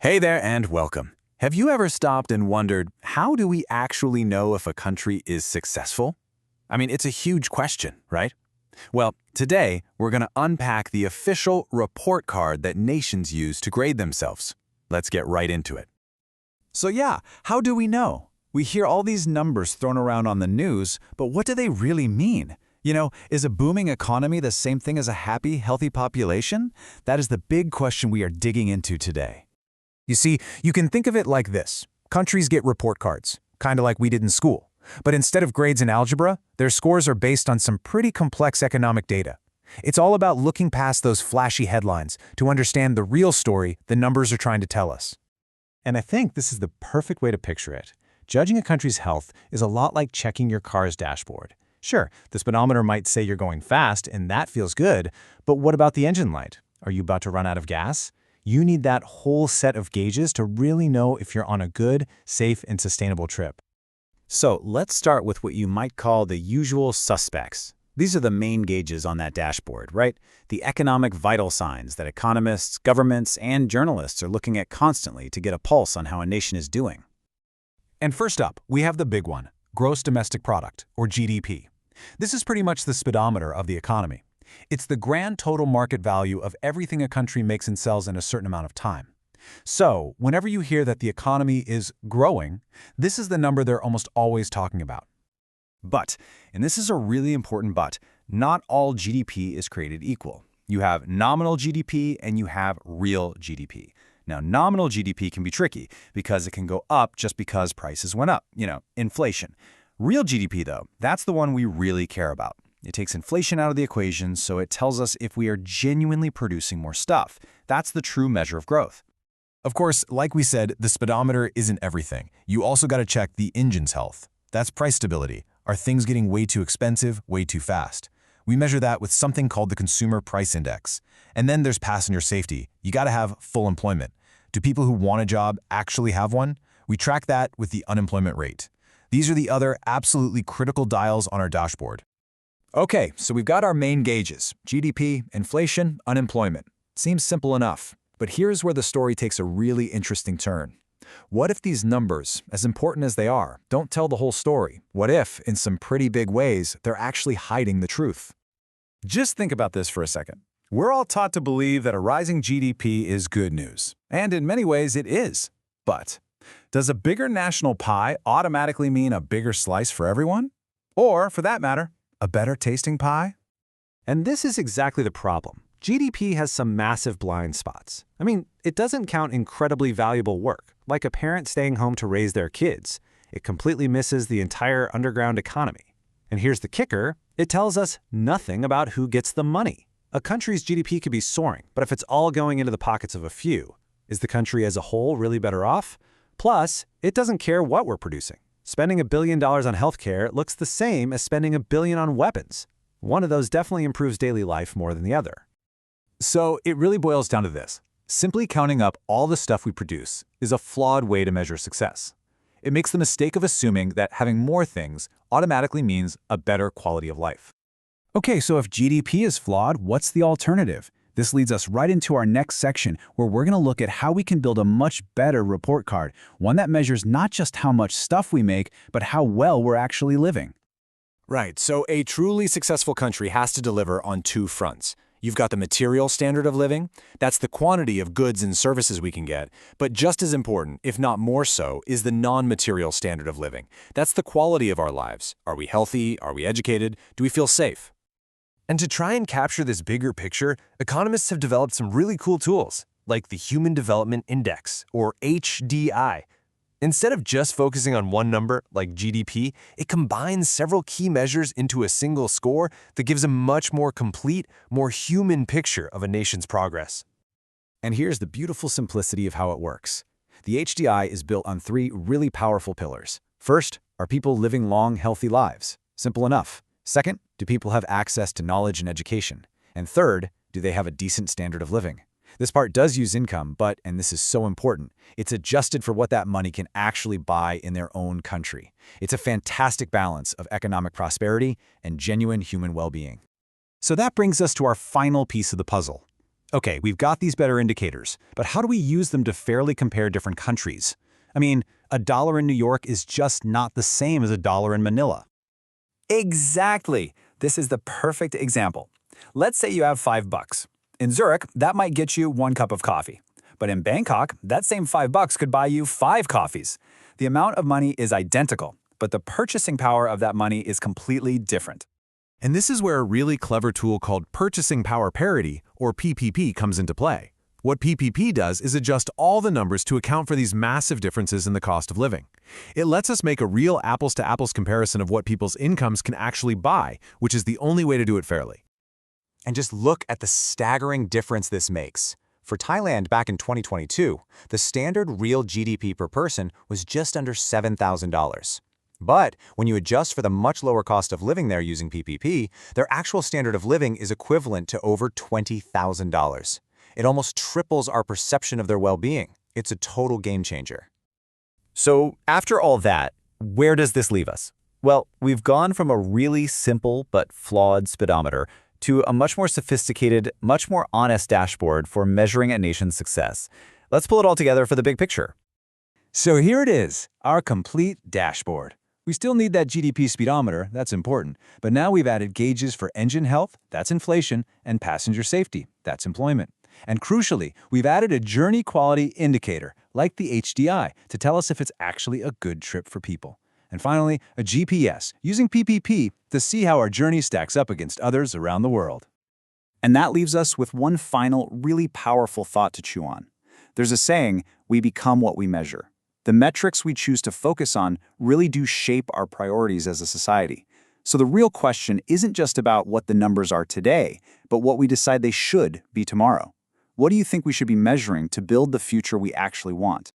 Hey there and welcome. Have you ever stopped and wondered, how do we actually know if a country is successful? I mean, it's a huge question, right? Well, today we're going to unpack the official report card that nations use to grade themselves. Let's get right into it. So yeah, how do we know? We hear all these numbers thrown around on the news, but what do they really mean? Is a booming economy the same thing as a happy, healthy population? That is the big question we are digging into today. You see, you can think of it like this. Countries get report cards, kind of like we did in school. But instead of grades in algebra, their scores are based on some pretty complex economic data. It's all about looking past those flashy headlines to understand the real story the numbers are trying to tell us. And I think this is the perfect way to picture it. Judging a country's health is a lot like checking your car's dashboard. Sure, the speedometer might say you're going fast, and that feels good, but what about the engine light? Are you about to run out of gas? You need that whole set of gauges to really know if you're on a good, safe, and sustainable trip. So let's start with what you might call the usual suspects. These are the main gauges on that dashboard, right? The economic vital signs that economists, governments, and journalists are looking at constantly to get a pulse on how a nation is doing. And first up, we have the big one, gross domestic product, or GDP. This is pretty much the speedometer of the economy. It's the grand total market value of everything a country makes and sells in a certain amount of time. So, whenever you hear that the economy is growing, this is the number they're almost always talking about. But, and this is a really important but, not all GDP is created equal. You have nominal GDP and you have real GDP. Now, nominal GDP can be tricky because it can go up just because prices went up, inflation. Real GDP, though, that's the one we really care about. It takes inflation out of the equation, so it tells us if we are genuinely producing more stuff. That's the true measure of growth. Of course, like we said, the speedometer isn't everything. You also got to check the engine's health. That's price stability. Are things getting way too expensive, way too fast? We measure that with something called the Consumer Price Index. And then there's passenger safety. You got to have full employment. Do people who want a job actually have one? We track that with the unemployment rate. These are the other absolutely critical dials on our dashboard. Okay, so we've got our main gauges: GDP, inflation, unemployment. Seems simple enough, but here's where the story takes a really interesting turn. What if these numbers, as important as they are, don't tell the whole story? What if, in some pretty big ways, they're actually hiding the truth? Just think about this for a second. We're all taught to believe that a rising GDP is good news, and in many ways it is. But does a bigger national pie automatically mean a bigger slice for everyone? Or, for that matter, a better tasting pie? And this is exactly the problem. GDP has some massive blind spots. I mean, it doesn't count incredibly valuable work, like a parent staying home to raise their kids. It completely misses the entire underground economy. And here's the kicker, it tells us nothing about who gets the money. A country's GDP could be soaring, but if it's all going into the pockets of a few, is the country as a whole really better off? Plus, it doesn't care what we're producing. Spending $1 billion on healthcare looks the same as spending $1 billion on weapons. One of those definitely improves daily life more than the other. So it really boils down to this. Simply counting up all the stuff we produce is a flawed way to measure success. It makes the mistake of assuming that having more things automatically means a better quality of life. Okay, so if GDP is flawed, what's the alternative? This leads us right into our next section, where we're going to look at how we can build a much better report card, one that measures not just how much stuff we make, but how well we're actually living. Right, so a truly successful country has to deliver on two fronts. You've got the material standard of living. That's the quantity of goods and services we can get. But just as important, if not more so, is the non-material standard of living. That's the quality of our lives. Are we healthy? Are we educated? Do we feel safe? And to try and capture this bigger picture, economists have developed some really cool tools, like the Human Development Index, or HDI. Instead of just focusing on one number, like GDP, it combines several key measures into a single score that gives a much more complete, more human picture of a nation's progress. And here's the beautiful simplicity of how it works. The HDI is built on three really powerful pillars. First, are people living long, healthy lives? Simple enough. Second, do people have access to knowledge and education? And third, do they have a decent standard of living? This part does use income, but, and this is so important, it's adjusted for what that money can actually buy in their own country. It's a fantastic balance of economic prosperity and genuine human well-being. So that brings us to our final piece of the puzzle. Okay, we've got these better indicators, but how do we use them to fairly compare different countries? I mean, a dollar in New York is just not the same as a dollar in Manila. Exactly. This is the perfect example. Let's say you have $5. In Zurich, that might get you 1 cup of coffee. But in Bangkok, that same $5 could buy you 5 coffees. The amount of money is identical, but the purchasing power of that money is completely different. And this is where a really clever tool called Purchasing Power Parity, or PPP, comes into play. What PPP does is adjust all the numbers to account for these massive differences in the cost of living. It lets us make a real apples-to-apples comparison of what people's incomes can actually buy, which is the only way to do it fairly. And just look at the staggering difference this makes. For Thailand back in 2022, the standard real GDP per person was just under $7,000. But when you adjust for the much lower cost of living there using PPP, their actual standard of living is equivalent to over $20,000. It almost triples our perception of their well-being. It's a total game changer. So after all that, where does this leave us? Well, we've gone from a really simple but flawed speedometer to a much more sophisticated, much more honest dashboard for measuring a nation's success. Let's pull it all together for the big picture. So here it is, our complete dashboard. We still need that GDP speedometer, that's important, but now we've added gauges for engine health, that's inflation, and passenger safety, that's employment. And crucially, we've added a journey quality indicator, like the HDI, to tell us if it's actually a good trip for people. And finally, a GPS, using PPP to see how our journey stacks up against others around the world. And that leaves us with one final, really powerful thought to chew on. There's a saying, we become what we measure. The metrics we choose to focus on really do shape our priorities as a society. So the real question isn't just about what the numbers are today, but what we decide they should be tomorrow. What do you think we should be measuring to build the future we actually want?